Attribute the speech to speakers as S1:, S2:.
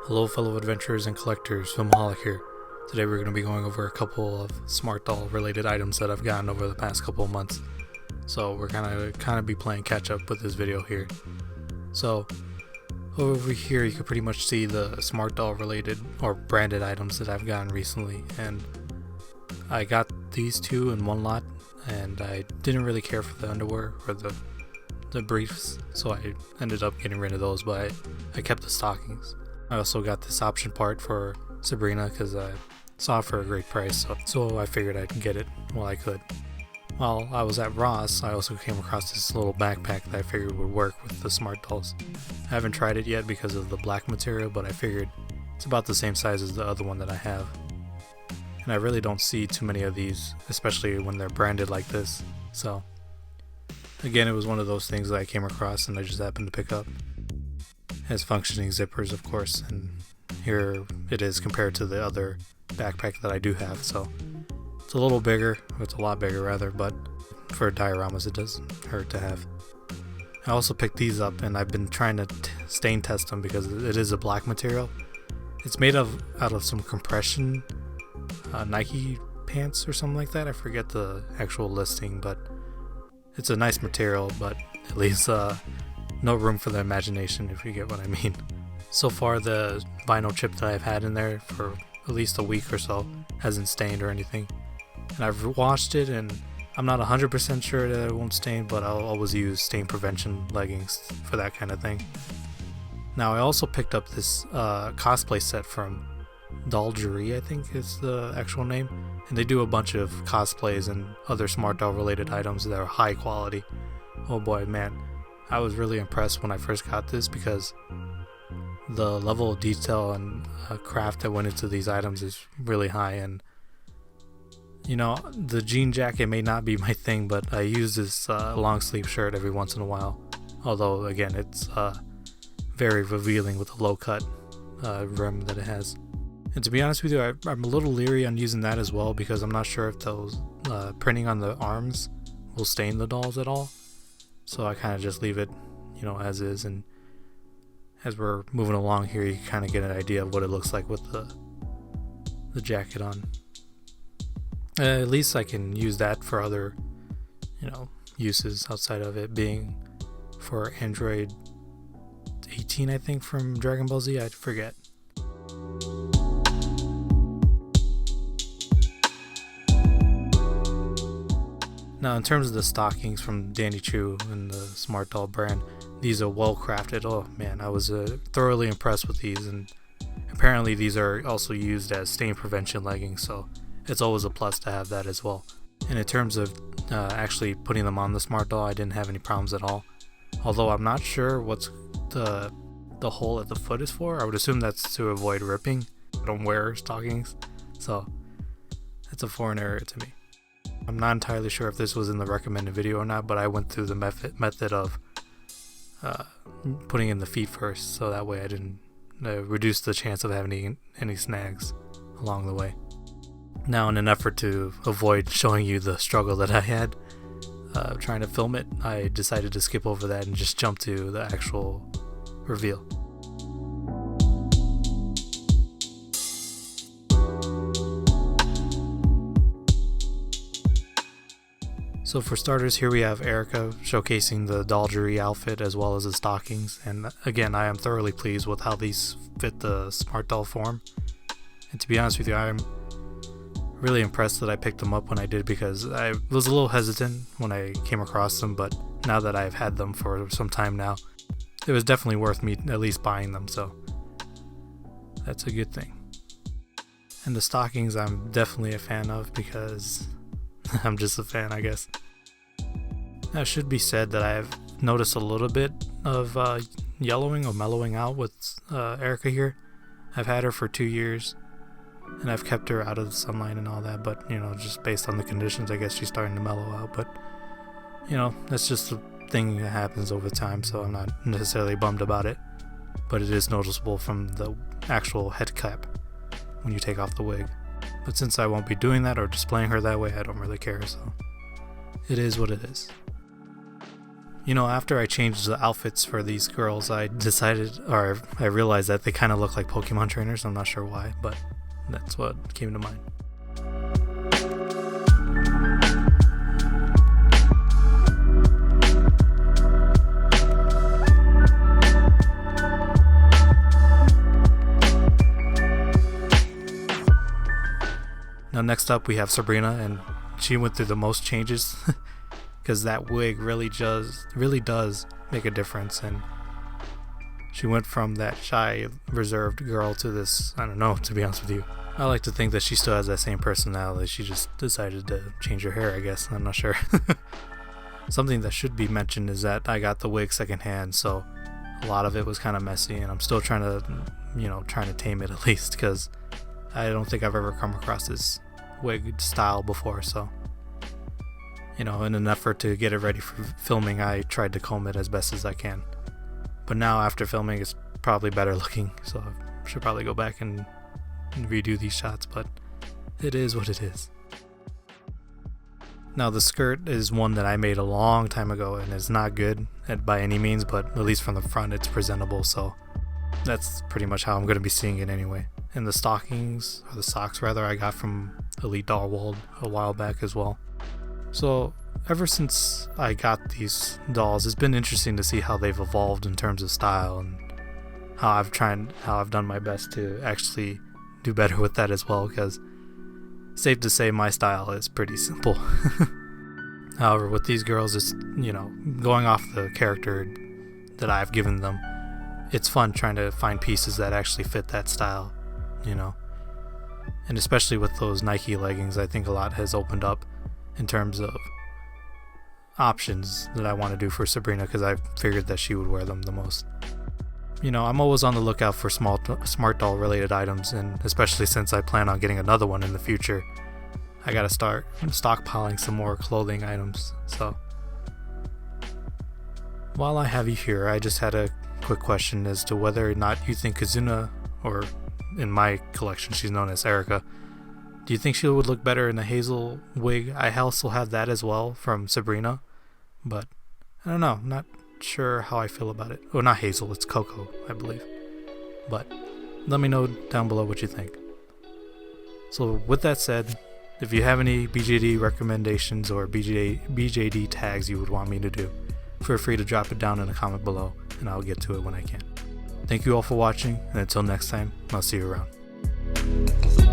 S1: Hello fellow adventurers and collectors, Filmaholic here. Today we're going to be going over a couple of smart doll related items that I've gotten over the past couple of months. So we're gonna kind of be playing catch up with this video here. So over here you can pretty much see the smart doll related or branded items that I've gotten recently, and I got these two in one lot and I didn't really care for the underwear or the briefs, so I ended up getting rid of those, but I kept the stockings. I also got this option part for Sabrina because I saw it for a great price, so I figured I'd get it while I could. While I was at Ross, I also came across this little backpack that I figured would work with the smart dolls. I haven't tried it yet because of the black material, but I figured it's about the same size as the other one that I have. And I really don't see too many of these, especially when they're branded like this. So again, it was one of those things that I came across and I just happened to pick up. It has functioning zippers, of course, and here it is compared to the other backpack that I do have, so it's a little bigger, it's a lot bigger rather, but for dioramas it doesn't hurt to have. I also picked these up and I've been trying to stain test them because it is a black material. It's made out of some compression Nike pants or something like that. I forget the actual listing, but it's a nice material, but at least no room for the imagination, if you get what I mean. So far the vinyl chip that I've had in there for at least a week or so hasn't stained or anything. And I've washed it and I'm not 100% sure that it won't stain, but I'll always use stain prevention leggings for that kind of thing. Now I also picked up this cosplay set from Dolgery, I think is the actual name. And they do a bunch of cosplays and other smart doll related items that are high quality. Oh boy, man. I was really impressed when I first got this because the level of detail and craft that went into these items is really high. And you know, the jean jacket may not be my thing, but I use this long sleeve shirt every once in a while, although again it's very revealing with the low cut rim that it has. And to be honest with you, I'm a little leery on using that as well because I'm not sure if those printing on the arms will stain the dolls at all. So I kind of just leave it, you know, as is, and as we're moving along here, you kind of get an idea of what it looks like with the jacket on. At least I can use that for other, you know, uses outside of it being for Android 18, I think, from Dragon Ball Z. I forget. Now, in terms of the stockings from Danny Chu and the Smart Doll brand, these are well crafted. Oh man, I was thoroughly impressed with these, and apparently these are also used as stain prevention leggings, so it's always a plus to have that as well. And in terms of actually putting them on the Smart Doll, I didn't have any problems at all. Although I'm not sure what's the hole at the foot is for. I would assume that's to avoid ripping. I don't wear stockings, so that's a foreign area to me. I'm not entirely sure if this was in the recommended video or not, but I went through the method of putting in the feet first, so that way I didn't reduce the chance of having any snags along the way. Now, in an effort to avoid showing you the struggle that I had trying to film it, I decided to skip over that and just jump to the actual reveal. So for starters, here we have Erica showcasing the Dolgery outfit as well as the stockings, and again, I am thoroughly pleased with how these fit the smart doll form. And to be honest with you, I'm really impressed that I picked them up when I did because I was a little hesitant when I came across them, but now that I've had them for some time now, it was definitely worth me at least buying them, so that's a good thing. And the stockings I'm definitely a fan of because I'm just a fan, I guess. Now, it should be said that I've noticed a little bit of yellowing or mellowing out with Erica here. I've had her for 2 years, and I've kept her out of the sunlight and all that, but, you know, just based on the conditions, I guess she's starting to mellow out, but, you know, that's just a thing that happens over time, so I'm not necessarily bummed about it, but it is noticeable from the actual head cap when you take off the wig. But since I won't be doing that or displaying her that way, I don't really care, so it is what it is. After I changed the outfits for these girls, I realized that they kind of look like Pokemon trainers. I'm not sure why, but that's what came to mind. Now next up we have Sabrina, and she went through the most changes because that wig really does make a difference, and she went from that shy, reserved girl to this, I don't know, to be honest with you. I like to think that she still has that same personality. She just decided to change her hair, I guess. I'm not sure. Something that should be mentioned is that I got the wig secondhand, so a lot of it was kind of messy, and I'm still trying to tame it at least, because I don't think I've ever come across this wig style before. So, in an effort to get it ready for filming, I tried to comb it as best as I can. But now after filming, it's probably better looking, so I should probably go back and redo these shots, but it is what it is. Now the skirt is one that I made a long time ago, and it's not good by any means, but at least from the front it's presentable, so that's pretty much how I'm going to be seeing it anyway. And the stockings, or the socks rather, I got from Elite Doll World a while back as well. So ever since I got these dolls, it's been interesting to see how they've evolved in terms of style, and how I've done my best to actually do better with that as well, because safe to say my style is pretty simple. However, with these girls, it's, going off the character that I've given them, it's fun trying to find pieces that actually fit that style, and especially with those Nike leggings, I think a lot has opened up in terms of options that I want to do for Sabrina, because I figured that she would wear them the most. I'm always on the lookout for smart doll related items, and especially since I plan on getting another one in the future, I gotta start stockpiling some more clothing items. So while I have you here, I just had a quick question as to whether or not you think Kazuna, or in my collection she's known as Erica, do you think she would look better in a hazel wig? I also have that as well from Sabrina, but I don't know, not sure how I feel about it. Oh, not hazel, it's cocoa, I believe. But let me know down below what you think. So with that said, if you have any BJD recommendations or BJD tags you would want me to do, feel free to drop it down in the comment below, and I'll get to it when I can. Thank you all for watching, and until next time, I'll see you around.